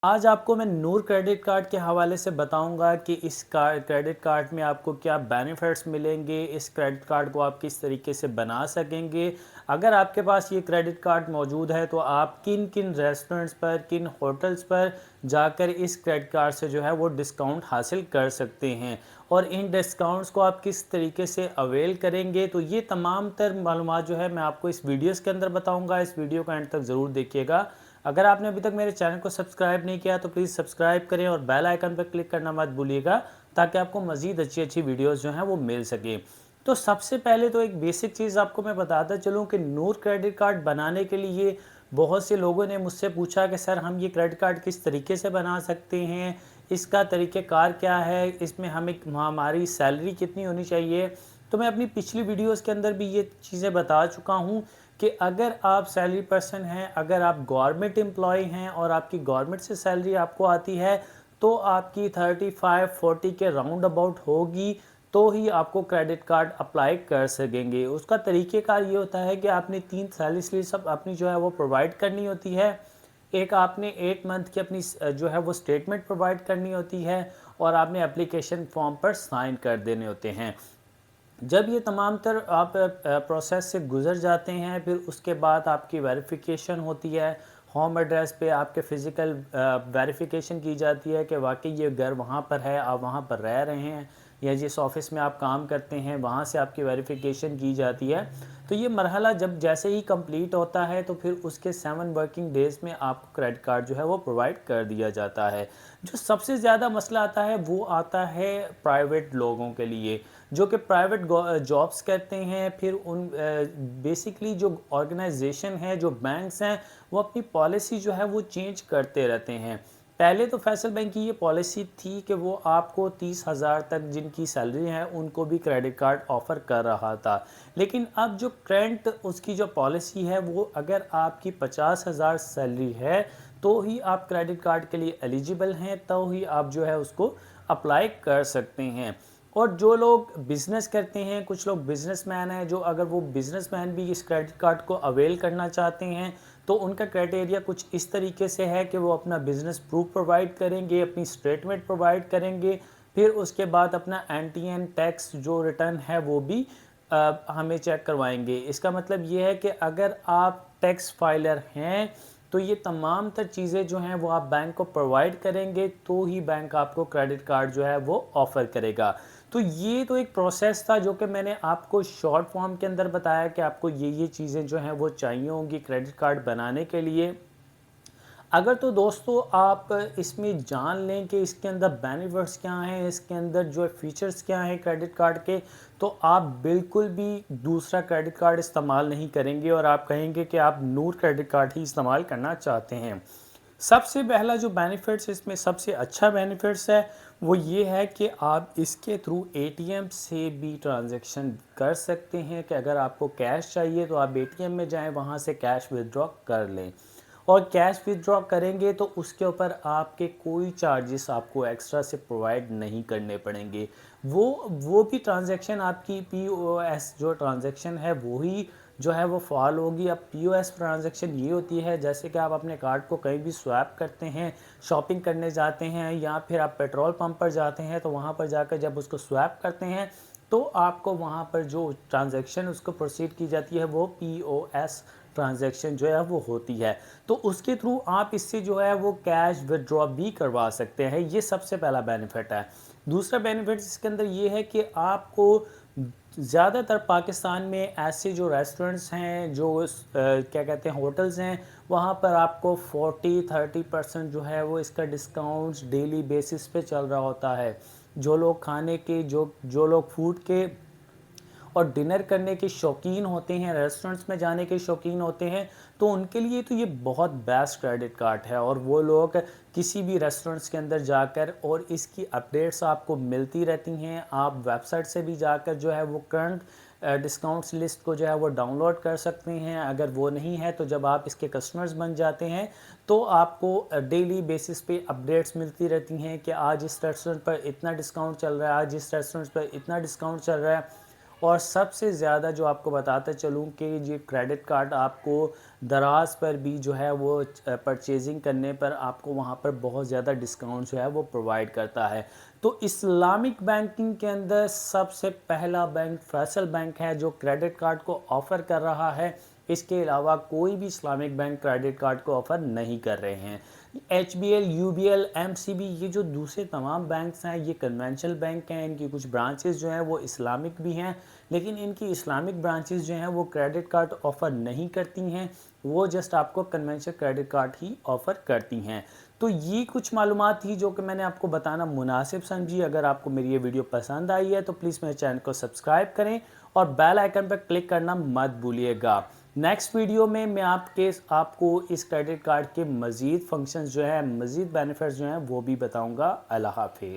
آج آپ کو میں نور کریڈٹ کارڈ کے حوالے سے بتاؤں گا کہ اس کریڈٹ کارڈ میں آپ کو کیا بینیفٹس ملیں گے، اس کریڈٹ کارڈ کو آپ کس طریقے سے بنا سکیں گے۔ اگر آپ کے پاس یہ کریڈٹ کارڈ موجود ہے تو آپ کن کن ریسٹورنٹس پر، کن ہوٹلز پر جا کر اس کریڈٹ کارڈ سے جو ہے وہ ڈسکاؤنٹ حاصل کر سکتے ہیں، اور ان ڈسکاؤنٹس کو آپ کس طریقے سے اویل کریں گے۔ تو یہ تمام تر معلومات جو ہے میں آپ کو اس ویڈیوز کے اندر بتاؤں گا۔ اس ویڈیو کا اینڈ تک ضرور دیکھیے گا۔ اگر آپ نے ابھی تک میرے چینل کو سبسکرائب نہیں کیا تو پلیز سبسکرائب کریں اور بیل آئیکن پر کلک کرنا مت بھولیے گا تاکہ آپ کو مزید اچھی ویڈیوز جو ہیں وہ مل سکیں۔ تو سب سے پہلے تو ایک بیسک چیز آپ کو میں بتاتا چلوں کہ نور کریڈٹ کارڈ بنانے کے لیے بہت سے لوگوں نے مجھ سے پوچھا کہ سر ہم یہ کریڈٹ کارڈ کس طریقے سے بنا سکتے ہیں، اس کا طریقہ کار کیا ہے، اس میں ہماری سیلری کتنی ہونی چاہیے۔ تو میں اپنی پچھلی ویڈیوز کے اندر بھی یہ چیزیں بتا چکا ہوں کہ اگر آپ سیلری پرسن ہیں، اگر آپ گورنمنٹ امپلائی ہیں اور آپ کی گورنمنٹ سے سیلری آپ کو آتی ہے تو آپ کی 35-40 کے راؤنڈ اباؤٹ ہوگی تو ہی آپ کو کریڈٹ کارڈ اپلائی کر سکیں گے۔ اس کا طریقہ کار یہ ہوتا ہے کہ آپ نے 3 سیلری سلپس اپنی جو ہے وہ پرووائڈ کرنی ہوتی ہے۔ ایک آپ نے 8 منتھ کی اپنی جو ہے وہ سٹیٹمنٹ پرووائڈ کرنی ہوتی ہے، اور آپ نے اپلیکیشن فارم پر سائن کر دینے ہوتے ہیں۔ جب یہ تمام تر آپ پروسیس سے گزر جاتے ہیں، پھر اس کے بعد آپ کی ویریفیکیشن ہوتی ہے۔ ہوم ایڈریس پہ آپ کے فزیکل ویریفیکیشن کی جاتی ہے کہ واقعی یہ گھر وہاں پر ہے، آپ وہاں پر رہ رہے ہیں، یا جس آفس میں آپ کام کرتے ہیں وہاں سے آپ کی ویریفیکیشن کی جاتی ہے۔ تو یہ مرحلہ جب جیسے ہی کمپلیٹ ہوتا ہے تو پھر اس کے 7 ورکنگ ڈیز میں آپ کو کریڈٹ کارڈ جو ہے وہ پرووائڈ کر دیا جاتا ہے۔ جو سب سے زیادہ مسئلہ آتا ہے وہ آتا ہے پرائیویٹ لوگوں کے لیے، جو کہ پرائیویٹ جابس کرتے ہیں۔ پھر ان بیسکلی جو آرگنائزیشن ہے، جو بینکس ہیں، وہ اپنی پالیسی جو ہے وہ چینج کرتے رہتے ہیں۔ پہلے تو فیصل بینک کی یہ پالیسی تھی کہ وہ آپ کو 30,000 تک جن کی سیلری ہے ان کو بھی کریڈٹ کارڈ آفر کر رہا تھا، لیکن اب جو کرنٹ اس کی جو پالیسی ہے وہ اگر آپ کی 50,000 سیلری ہے تو ہی آپ کریڈٹ کارڈ کے لیے ایلیجیبل ہیں، تو ہی آپ جو ہے اس کو اپلائی کر سکتے ہیں۔ اور جو لوگ بزنس کرتے ہیں، کچھ لوگ بزنس مین ہیں، جو اگر وہ بزنس مین بھی اس کریڈٹ کارڈ کو اویل کرنا چاہتے ہیں تو ان کا کرائٹیریا کچھ اس طریقے سے ہے کہ وہ اپنا بزنس پروف پرووائڈ کریں گے، اپنی سٹیٹمنٹ پرووائڈ کریں گے، پھر اس کے بعد اپنا NTN ٹیکس جو ریٹرن ہے وہ بھی ہمیں چیک کروائیں گے۔ اس کا مطلب یہ ہے کہ اگر آپ ٹیکس فائلر ہیں تو یہ تمام تر چیزیں جو ہیں وہ آپ بینک کو پرووائڈ کریں گے تو ہی بینک آپ کو کریڈٹ کارڈ جو ہے وہ آفر کرے گا۔ تو یہ تو ایک پروسیس تھا جو کہ میں نے آپ کو شارٹ فارم کے اندر بتایا کہ آپ کو یہ چیزیں جو ہیں وہ چاہیے ہوں گی کریڈٹ کارڈ بنانے کے لیے۔ اگر تو دوستو آپ اس میں جان لیں کہ اس کے اندر بینیفٹس کیا ہیں، اس کے اندر جو فیچرز کیا ہیں کریڈٹ کارڈ کے، تو آپ بالکل بھی دوسرا کریڈٹ کارڈ استعمال نہیں کریں گے اور آپ کہیں گے کہ آپ نور کریڈٹ کارڈ ہی استعمال کرنا چاہتے ہیں۔ سب سے پہلا جو بینیفٹس اس میں سب سے اچھا بینیفٹس ہے وہ یہ ہے کہ آپ اس کے تھرو ATM سے بھی ٹرانزیکشن کر سکتے ہیں، کہ اگر آپ کو کیش چاہیے تو آپ ATM میں جائیں، وہاں سے کیش ودرا کر لیں، اور کیش ودرا کریں گے تو اس کے اوپر آپ کے کوئی چارجز آپ کو ایکسٹرا سے پرووائڈ نہیں کرنے پڑیں گے۔ وہ بھی ٹرانزیکشن آپ کی POS جو ٹرانزیکشن ہے وہی جو ہے وہ فعال ہوگی۔ اب POS ٹرانزیکشن یہ ہوتی ہے جیسے کہ آپ اپنے کارڈ کو کہیں بھی سویپ کرتے ہیں، شاپنگ کرنے جاتے ہیں، یا پھر آپ پیٹرول پمپ پر جاتے ہیں تو وہاں پر جا کر جب اس کو سویپ کرتے ہیں تو آپ کو وہاں پر جو ٹرانزیکشن اس کو پروسیڈ کی جاتی ہے وہ POS ٹرانزیکشن جو ہے وہ ہوتی ہے، تو اس کے تھرو آپ اس سے جو ہے وہ کیش ودرا بھی کروا سکتے ہیں۔ یہ سب سے پہلا بینیفٹ ہے۔ دوسرا بینیفٹ اس کے اندر یہ ہے کہ آپ کو زیادہ تر پاکستان میں ایسے جو ریسٹورنٹس ہیں، جو کیا کہتے ہیں ہوٹلز ہیں، وہاں پر آپ کو 40-30% جو ہے وہ اس کا ڈسکاؤنٹس ڈیلی بیسس پہ چل رہا ہوتا ہے۔ جو لوگ کھانے کے جو لوگ فوڈ کے اور ڈنر کرنے کے شوقین ہوتے ہیں، ریسٹورنٹس میں جانے کے شوقین ہوتے ہیں، تو ان کے لیے تو یہ بہت بیسٹ کریڈٹ کارڈ ہے، اور وہ لوگ کسی بھی ریسٹورنٹس کے اندر جا کر، اور اس کی اپڈیٹس آپ کو ملتی رہتی ہیں، آپ ویب سائٹ سے بھی جا کر جو ہے وہ کرنٹ ڈسکاؤنٹس لسٹ کو جو ہے وہ ڈاؤن لوڈ کر سکتے ہیں۔ اگر وہ نہیں ہے تو جب آپ اس کے کسٹمرز بن جاتے ہیں تو آپ کو ڈیلی بیسس پہ اپڈیٹس ملتی رہتی ہیں کہ آج اس ریسٹورنٹ پر اتنا ڈسکاؤنٹ چل رہا ہے، آج اس ریسٹورنٹ پر اتنا ڈسکاؤنٹ چل رہا ہے، اور سب سے زیادہ جو آپ کو بتاتا چلوں کہ یہ کریڈٹ کارڈ آپ کو دراز پر بھی جو ہے وہ پرچیزنگ کرنے پر آپ کو وہاں پر بہت زیادہ ڈسکاؤنٹ جو ہے وہ پرووائڈ کرتا ہے۔ تو اسلامک بینکنگ کے اندر سب سے پہلا بینک فیصل بینک ہے جو کریڈٹ کارڈ کو آفر کر رہا ہے، اس کے علاوہ کوئی بھی اسلامک بینک کریڈٹ کارڈ کو آفر نہیں کر رہے ہیں۔ H B L, U B L, M C B, یہ جو دوسرے تمام بینکس ہیں یہ کنونشنل بینک ہیں، ان کی کچھ برانچز جو ہیں وہ اسلامک بھی ہیں، لیکن ان کی اسلامک برانچز جو ہیں وہ کریڈٹ کارڈ آفر نہیں کرتی ہیں، وہ جسٹ آپ کو کنونشنل کریڈٹ کارڈ ہی آفر کرتی ہیں۔ تو یہ کچھ معلومات تھی جو کہ میں نے آپ کو بتانا مناسب سمجھی۔ اگر آپ کو میری یہ ویڈیو پسند آئی ہے تو پلیز میرے چینل کو سبسکرائب کریں اور بیل آئیکن پر کلک کرنا مت بھولیے گا۔ نیکسٹ ویڈیو میں آپ کو اس کریڈٹ کارڈ کے مزید فنکشنز جو ہیں، مزید بینیفٹس جو ہیں وہ بھی بتاؤں گا۔ اللہ حافظ۔